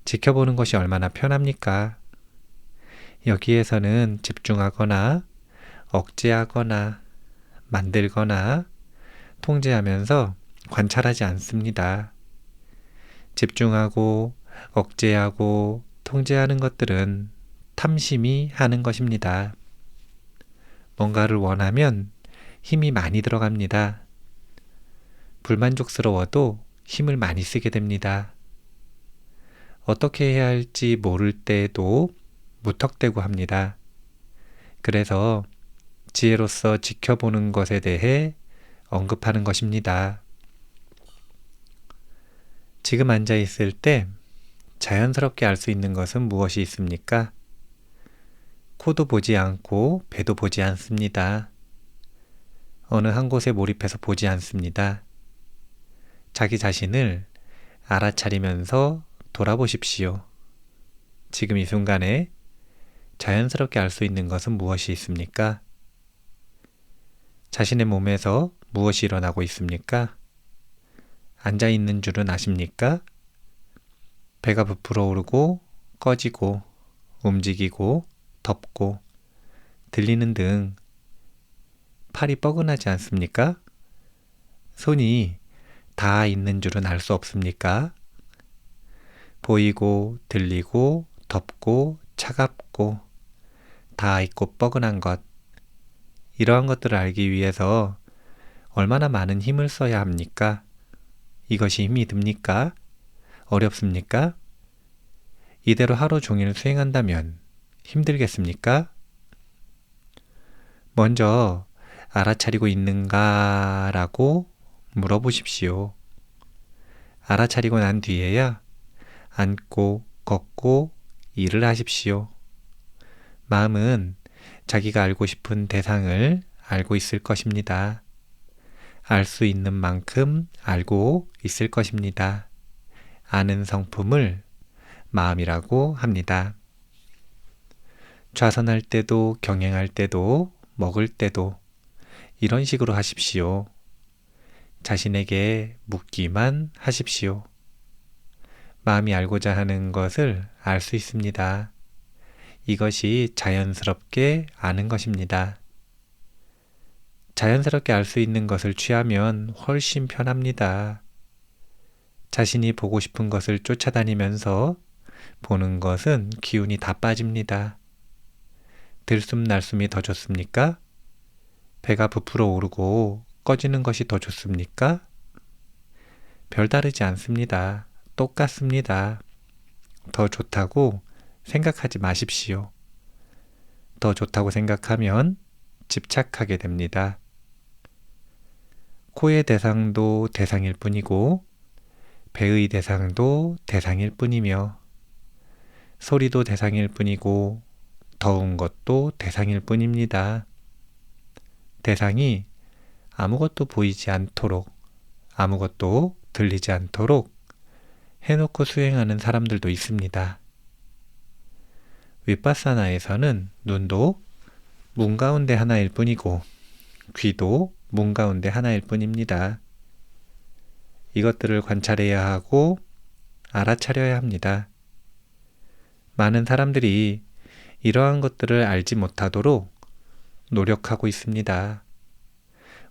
지켜보는 것이 얼마나 편합니까? 여기에서는 집중하거나 억제하거나 만들거나 통제하면서 관찰하지 않습니다. 집중하고 억제하고 통제하는 것들은 탐심이 하는 것입니다. 뭔가를 원하면 힘이 많이 들어갑니다. 불만족스러워도 힘을 많이 쓰게 됩니다. 어떻게 해야 할지 모를 때에도 무턱대고 합니다. 그래서 지혜로서 지켜보는 것에 대해 언급하는 것입니다. 지금 앉아 있을 때 자연스럽게 알 수 있는 것은 무엇이 있습니까? 코도 보지 않고 배도 보지 않습니다. 어느 한 곳에 몰입해서 보지 않습니다. 자기 자신을 알아차리면서 돌아보십시오. 지금 이 순간에 자연스럽게 알 수 있는 것은 무엇이 있습니까? 자신의 몸에서 무엇이 일어나고 있습니까? 앉아 있는 줄은 아십니까? 배가 부풀어 오르고 꺼지고 움직이고 덮고 들리는 등 팔이 뻐근하지 않습니까? 손이 다 있는 줄은 알 수 없습니까? 보이고 들리고 덥고 차갑고 다 있고 뻐근한 것, 이러한 것들을 알기 위해서 얼마나 많은 힘을 써야 합니까? 이것이 힘이 듭니까? 어렵습니까? 이대로 하루 종일 수행한다면 힘들겠습니까? 먼저 알아차리고 있는가 라고 물어보십시오. 알아차리고 난 뒤에야 앉고 걷고 일을 하십시오. 마음은 자기가 알고 싶은 대상을 알고 있을 것입니다. 알 수 있는 만큼 알고 있을 것입니다. 아는 성품을 마음이라고 합니다. 좌선할 때도 경행할 때도 먹을 때도 이런 식으로 하십시오. 자신에게 묻기만 하십시오. 마음이 알고자 하는 것을 알 수 있습니다. 이것이 자연스럽게 아는 것입니다. 자연스럽게 알 수 있는 것을 취하면 훨씬 편합니다. 자신이 보고 싶은 것을 쫓아다니면서 보는 것은 기운이 다 빠집니다. 들숨날숨이 더 좋습니까? 배가 부풀어 오르고 꺼지는 것이 더 좋습니까? 별다르지 않습니다. 똑같습니다. 더 좋다고 생각하지 마십시오. 더 좋다고 생각하면 집착하게 됩니다. 코의 대상도 대상일 뿐이고 배의 대상도 대상일 뿐이며 소리도 대상일 뿐이고 더운 것도 대상일 뿐입니다. 대상이 아무것도 보이지 않도록 아무것도 들리지 않도록 해놓고 수행하는 사람들도 있습니다. 윗바사나에서는 눈도 문 가운데 하나일 뿐이고 귀도 문 가운데 하나일 뿐입니다. 이것들을 관찰해야 하고 알아차려야 합니다. 많은 사람들이 이러한 것들을 알지 못하도록 노력하고 있습니다.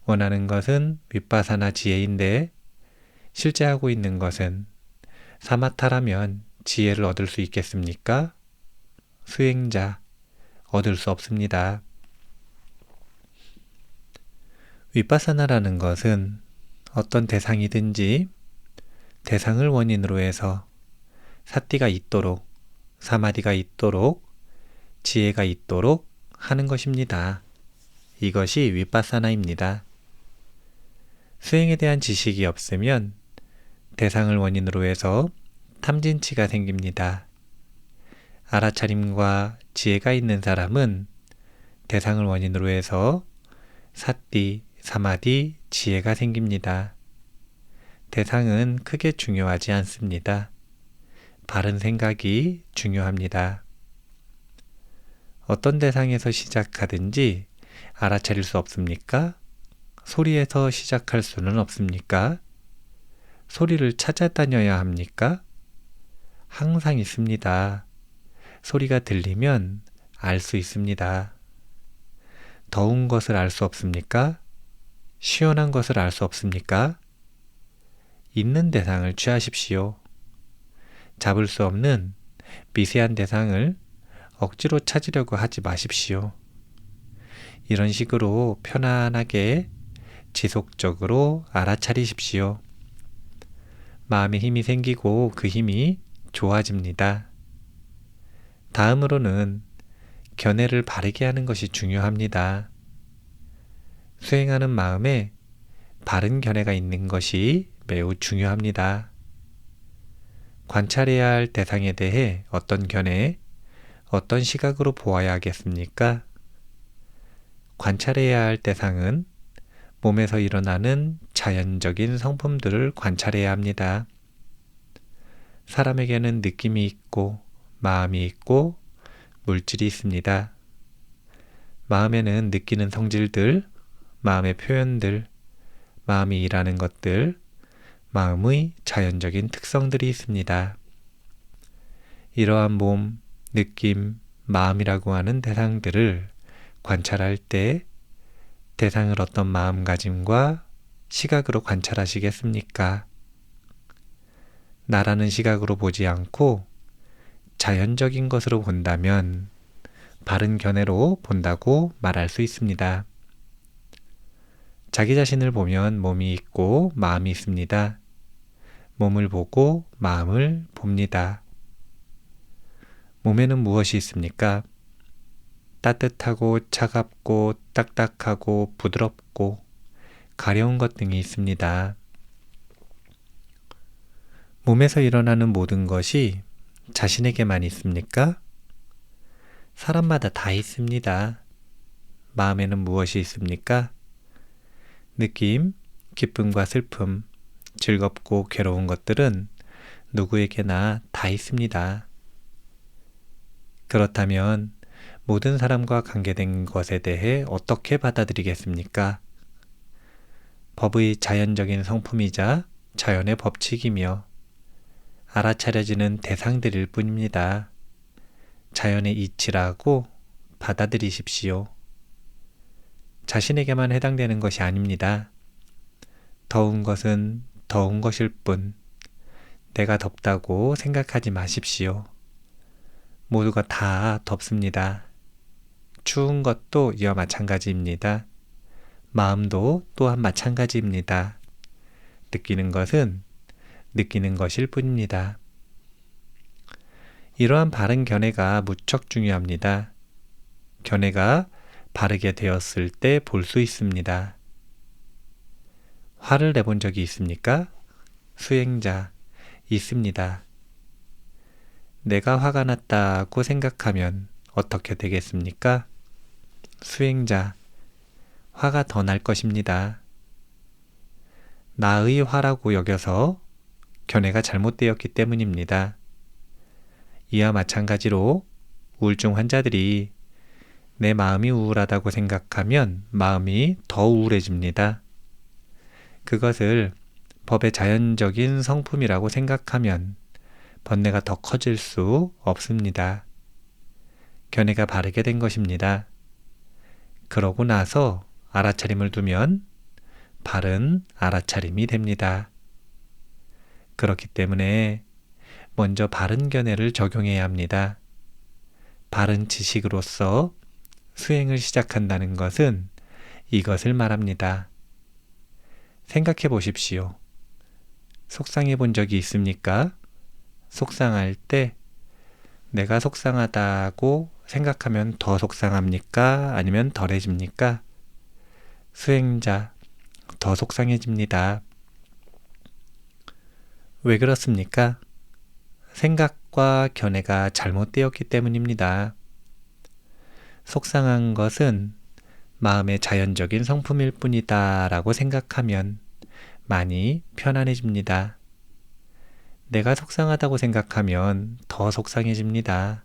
원하는 것은 윗바사나 지혜인데 실제 하고 있는 것은 사마타라면 지혜를 얻을 수 있겠습니까? 수행자, 얻을 수 없습니다. 윗바사나라는 것은 어떤 대상이든지 대상을 원인으로 해서 사띠가 있도록, 사마디가 있도록, 지혜가 있도록 하는 것입니다. 이것이 윗바사나입니다. 수행에 대한 지식이 없으면 대상을 원인으로 해서 탐진치가 생깁니다. 알아차림과 지혜가 있는 사람은 대상을 원인으로 해서 사띠, 사마디, 지혜가 생깁니다. 대상은 크게 중요하지 않습니다. 바른 생각이 중요합니다. 어떤 대상에서 시작하든지 알아차릴 수 없습니까? 소리에서 시작할 수는 없습니까? 소리를 찾아다녀야 합니까? 항상 있습니다. 소리가 들리면 알 수 있습니다. 더운 것을 알 수 없습니까? 시원한 것을 알 수 없습니까? 있는 대상을 취하십시오. 잡을 수 없는 미세한 대상을 억지로 찾으려고 하지 마십시오. 이런 식으로 편안하게 지속적으로 알아차리십시오. 마음에 힘이 생기고 그 힘이 좋아집니다. 다음으로는 견해를 바르게 하는 것이 중요합니다. 수행하는 마음에 바른 견해가 있는 것이 매우 중요합니다. 관찰해야 할 대상에 대해 어떤 견해, 어떤 시각으로 보아야 하겠습니까? 관찰해야 할 대상은 몸에서 일어나는 자연적인 성품들을 관찰해야 합니다. 사람에게는 느낌이 있고 마음이 있고 물질이 있습니다. 마음에는 느끼는 성질들, 마음의 표현들, 마음이 일하는 것들, 마음의 자연적인 특성들이 있습니다. 이러한 몸, 느낌, 마음이라고 하는 대상들을 관찰할 때 대상을 어떤 마음가짐과 시각으로 관찰하시겠습니까? 나라는 시각으로 보지 않고 자연적인 것으로 본다면 바른 견해로 본다고 말할 수 있습니다. 자기 자신을 보면 몸이 있고 마음이 있습니다. 몸을 보고 마음을 봅니다. 몸에는 무엇이 있습니까? 따뜻하고 차갑고 딱딱하고 부드럽고 가려운 것 등이 있습니다. 몸에서 일어나는 모든 것이 자신에게만 있습니까? 사람마다 다 있습니다. 마음에는 무엇이 있습니까? 느낌, 기쁨과 슬픔, 즐겁고 괴로운 것들은 누구에게나 다 있습니다. 그렇다면 모든 사람과 관계된 것에 대해 어떻게 받아들이겠습니까? 법의 자연적인 성품이자 자연의 법칙이며 알아차려지는 대상들일 뿐입니다. 자연의 이치라고 받아들이십시오. 자신에게만 해당되는 것이 아닙니다. 더운 것은 더운 것일 뿐 내가 덥다고 생각하지 마십시오. 모두가 다 덥습니다. 추운 것도 이와 마찬가지입니다. 마음도 또한 마찬가지입니다. 느끼는 것은 느끼는 것일 뿐입니다. 이러한 바른 견해가 무척 중요합니다. 견해가 바르게 되었을 때 볼 수 있습니다. 화를 내본 적이 있습니까? 수행자, 있습니다. 내가 화가 났다고 생각하면 어떻게 되겠습니까? 수행자, 화가 더 날 것입니다. 나의 화라고 여겨서 견해가 잘못되었기 때문입니다. 이와 마찬가지로 우울증 환자들이 내 마음이 우울하다고 생각하면 마음이 더 우울해집니다. 그것을 법의 자연적인 성품이라고 생각하면 번뇌가 더 커질 수 없습니다. 견해가 바르게 된 것입니다. 그러고 나서 알아차림을 두면 바른 알아차림이 됩니다. 그렇기 때문에 먼저 바른 견해를 적용해야 합니다. 바른 지식으로서 수행을 시작한다는 것은 이것을 말합니다. 생각해 보십시오. 속상해 본 적이 있습니까? 속상할 때 내가 속상하다고 생각하면 더 속상합니까? 아니면 덜해집니까? 수행자, 더 속상해집니다. 왜 그렇습니까? 생각과 견해가 잘못되었기 때문입니다. 속상한 것은 마음의 자연적인 성품일 뿐이다 라고 생각하면 많이 편안해집니다. 내가 속상하다고 생각하면 더 속상해집니다.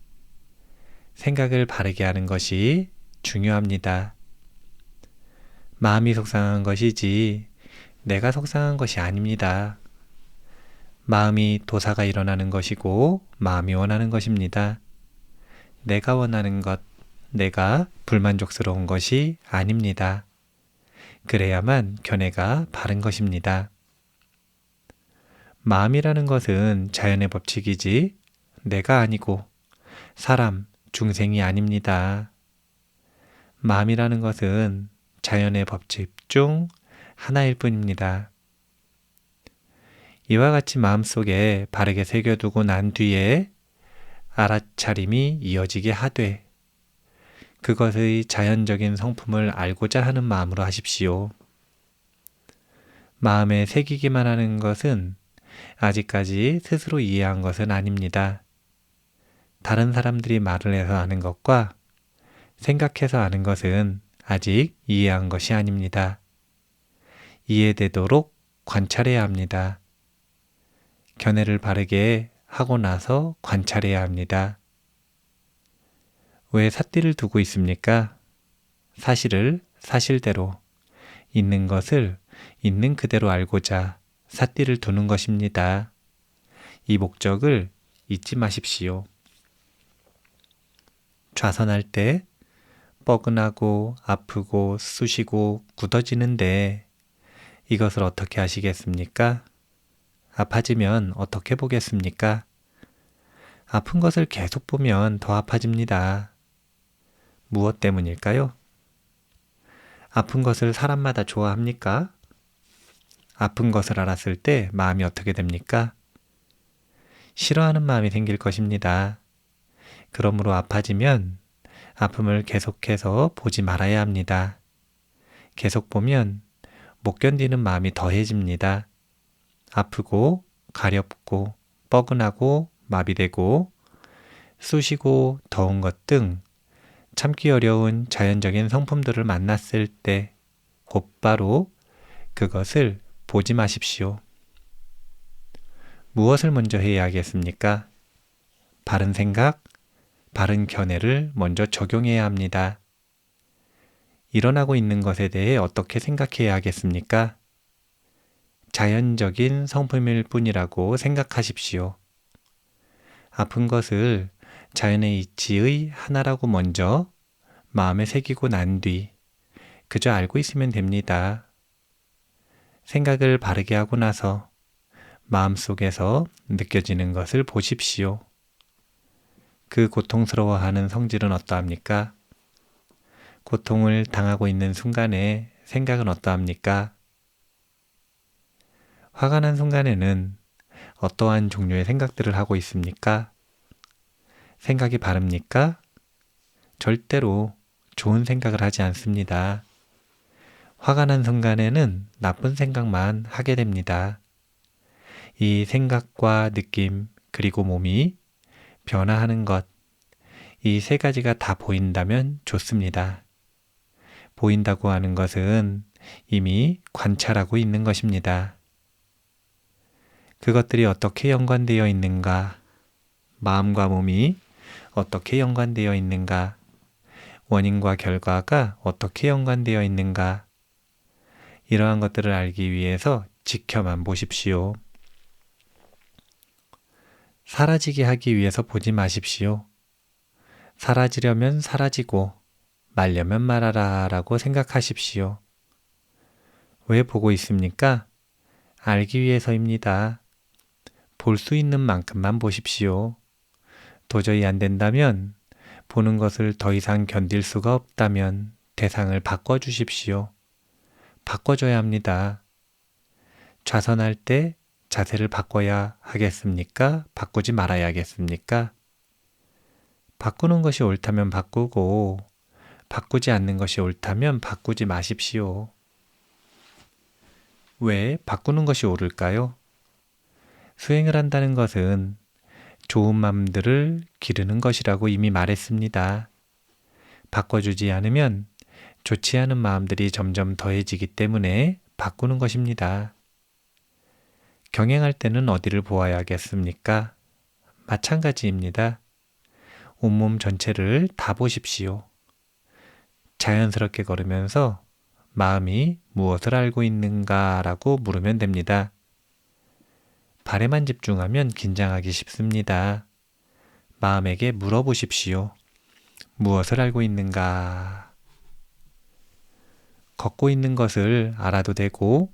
생각을 바르게 하는 것이 중요합니다. 마음이 속상한 것이지 내가 속상한 것이 아닙니다. 마음이 도사가 일어나는 것이고 마음이 원하는 것입니다. 내가 원하는 것, 내가 불만족스러운 것이 아닙니다. 그래야만 견해가 바른 것입니다. 마음이라는 것은 자연의 법칙이지 내가 아니고 사람, 중생이 아닙니다. 마음이라는 것은 자연의 법칙 중 하나일 뿐입니다. 이와 같이 마음속에 바르게 새겨두고 난 뒤에 알아차림이 이어지게 하되 그것의 자연적인 성품을 알고자 하는 마음으로 하십시오. 마음에 새기기만 하는 것은 아직까지 스스로 이해한 것은 아닙니다. 다른 사람들이 말을 해서 아는 것과 생각해서 아는 것은 아직 이해한 것이 아닙니다. 이해되도록 관찰해야 합니다. 견해를 바르게 하고 나서 관찰해야 합니다. 왜 삿띠를 두고 있습니까? 사실을 사실대로, 있는 것을 있는 그대로 알고자 삿띠를 두는 것입니다. 이 목적을 잊지 마십시오. 좌선할 때 뻐근하고 아프고 쑤시고 굳어지는데 이것을 어떻게 하시겠습니까? 아파지면 어떻게 보겠습니까? 아픈 것을 계속 보면 더 아파집니다. 무엇 때문일까요? 아픈 것을 사람마다 좋아합니까? 아픈 것을 알았을 때 마음이 어떻게 됩니까? 싫어하는 마음이 생길 것입니다. 그러므로 아파지면 아픔을 계속해서 보지 말아야 합니다. 계속 보면 못 견디는 마음이 더해집니다. 아프고 가렵고 뻐근하고 마비되고 쑤시고 더운 것 등 참기 어려운 자연적인 성품들을 만났을 때 곧바로 그것을 보지 마십시오. 무엇을 먼저 해야 하겠습니까? 바른 생각, 바른 견해를 먼저 적용해야 합니다. 일어나고 있는 것에 대해 어떻게 생각해야 하겠습니까? 자연적인 성품일 뿐이라고 생각하십시오. 아픈 것을 자연의 이치의 하나라고 먼저 마음에 새기고 난 뒤 그저 알고 있으면 됩니다. 생각을 바르게 하고 나서 마음속에서 느껴지는 것을 보십시오. 그 고통스러워하는 성질은 어떠합니까? 고통을 당하고 있는 순간에 생각은 어떠합니까? 화가 난 순간에는 어떠한 종류의 생각들을 하고 있습니까? 생각이 바릅니까? 절대로 좋은 생각을 하지 않습니다. 화가 난 순간에는 나쁜 생각만 하게 됩니다. 이 생각과 느낌 그리고 몸이 변화하는 것, 이 세 가지가 다 보인다면 좋습니다. 보인다고 하는 것은 이미 관찰하고 있는 것입니다. 그것들이 어떻게 연관되어 있는가? 마음과 몸이 어떻게 연관되어 있는가? 원인과 결과가 어떻게 연관되어 있는가? 이러한 것들을 알기 위해서 지켜만 보십시오. 사라지게 하기 위해서 보지 마십시오. 사라지려면 사라지고 말려면 말아라 라고 생각하십시오. 왜 보고 있습니까? 알기 위해서입니다. 볼 수 있는 만큼만 보십시오. 도저히 안 된다면, 보는 것을 더 이상 견딜 수가 없다면 대상을 바꿔주십시오. 바꿔줘야 합니다. 좌선할 때 자세를 바꿔야 하겠습니까? 바꾸지 말아야 하겠습니까? 바꾸는 것이 옳다면 바꾸고, 바꾸지 않는 것이 옳다면 바꾸지 마십시오. 왜 바꾸는 것이 옳을까요? 수행을 한다는 것은 좋은 마음들을 기르는 것이라고 이미 말했습니다. 바꿔주지 않으면 좋지 않은 마음들이 점점 더해지기 때문에 바꾸는 것입니다. 경행할 때는 어디를 보아야 하겠습니까? 마찬가지입니다. 온몸 전체를 다 보십시오. 자연스럽게 걸으면서 마음이 무엇을 알고 있는가라고 물으면 됩니다. 발에만 집중하면 긴장하기 쉽습니다. 마음에게 물어보십시오. 무엇을 알고 있는가? 걷고 있는 것을 알아도 되고,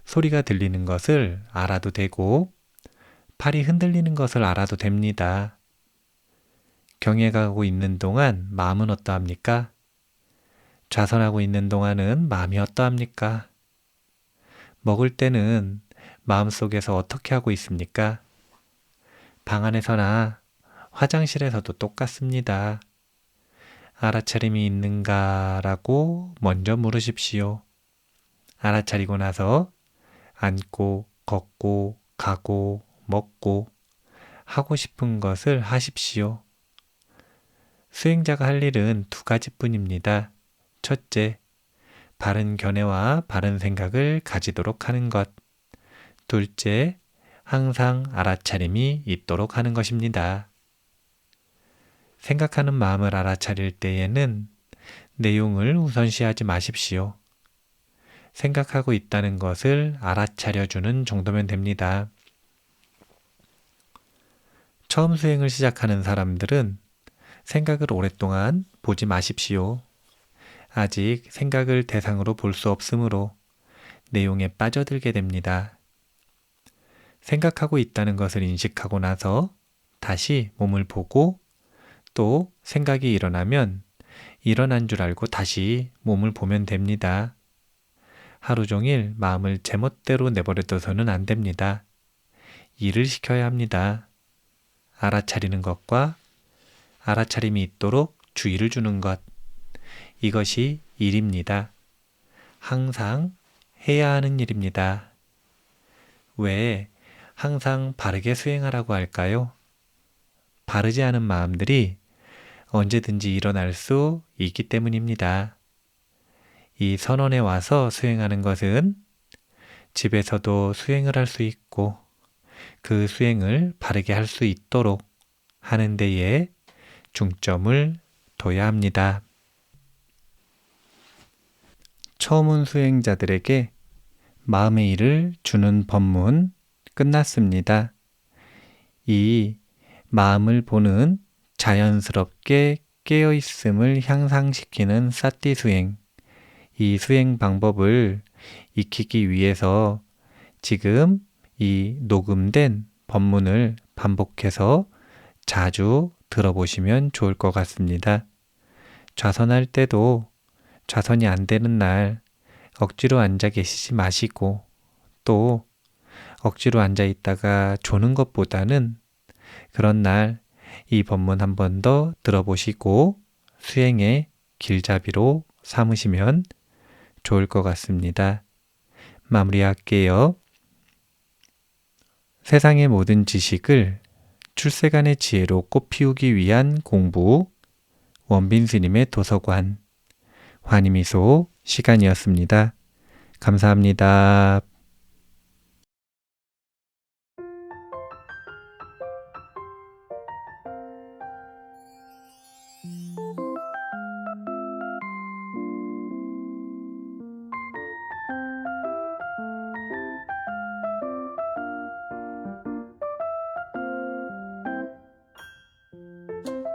소리가 들리는 것을 알아도 되고, 팔이 흔들리는 것을 알아도 됩니다. 경외하고 있는 동안 마음은 어떠합니까? 좌선하고 있는 동안은 마음이 어떠합니까? 먹을 때는 마음속에서 어떻게 하고 있습니까? 방 안에서나 화장실에서도 똑같습니다. 알아차림이 있는가라고 먼저 물으십시오. 알아차리고 나서 앉고, 걷고, 가고, 먹고, 하고 싶은 것을 하십시오. 수행자가 할 일은 두 가지뿐입니다. 첫째, 바른 견해와 바른 생각을 가지도록 하는 것. 둘째, 항상 알아차림이 있도록 하는 것입니다. 생각하는 마음을 알아차릴 때에는 내용을 우선시하지 마십시오. 생각하고 있다는 것을 알아차려주는 정도면 됩니다. 처음 수행을 시작하는 사람들은 생각을 오랫동안 보지 마십시오. 아직 생각을 대상으로 볼 수 없으므로 내용에 빠져들게 됩니다. 생각하고 있다는 것을 인식하고 나서 다시 몸을 보고 또 생각이 일어나면 일어난 줄 알고 다시 몸을 보면 됩니다. 하루 종일 마음을 제멋대로 내버려둬서는 안 됩니다. 일을 시켜야 합니다. 알아차리는 것과 알아차림이 있도록 주의를 주는 것. 이것이 일입니다. 항상 해야 하는 일입니다. 왜 항상 바르게 수행하라고 할까요? 바르지 않은 마음들이 언제든지 일어날 수 있기 때문입니다. 이 선원에 와서 수행하는 것은 집에서도 수행을 할 수 있고 그 수행을 바르게 할 수 있도록 하는 데에 중점을 둬야 합니다. 처음 온 수행자들에게 마음의 일을 주는 법문 끝났습니다. 이 마음을 보는 자연스럽게 깨어있음을 향상시키는 사티 수행, 이 수행 방법을 익히기 위해서 지금 이 녹음된 법문을 반복해서 자주 들어보시면 좋을 것 같습니다. 좌선할 때도 좌선이 안 되는 날 억지로 앉아 계시지 마시고 또 억지로 앉아 있다가 조는 것보다는 그런 날 이 법문 한 번 더 들어보시고 수행의 길잡이로 삼으시면 좋을 것 같습니다. 마무리할게요. 세상의 모든 지식을 출세간의 지혜로 꽃피우기 위한 공부 원빈 스님의 도서관 환희미소 시간이었습니다. 감사합니다.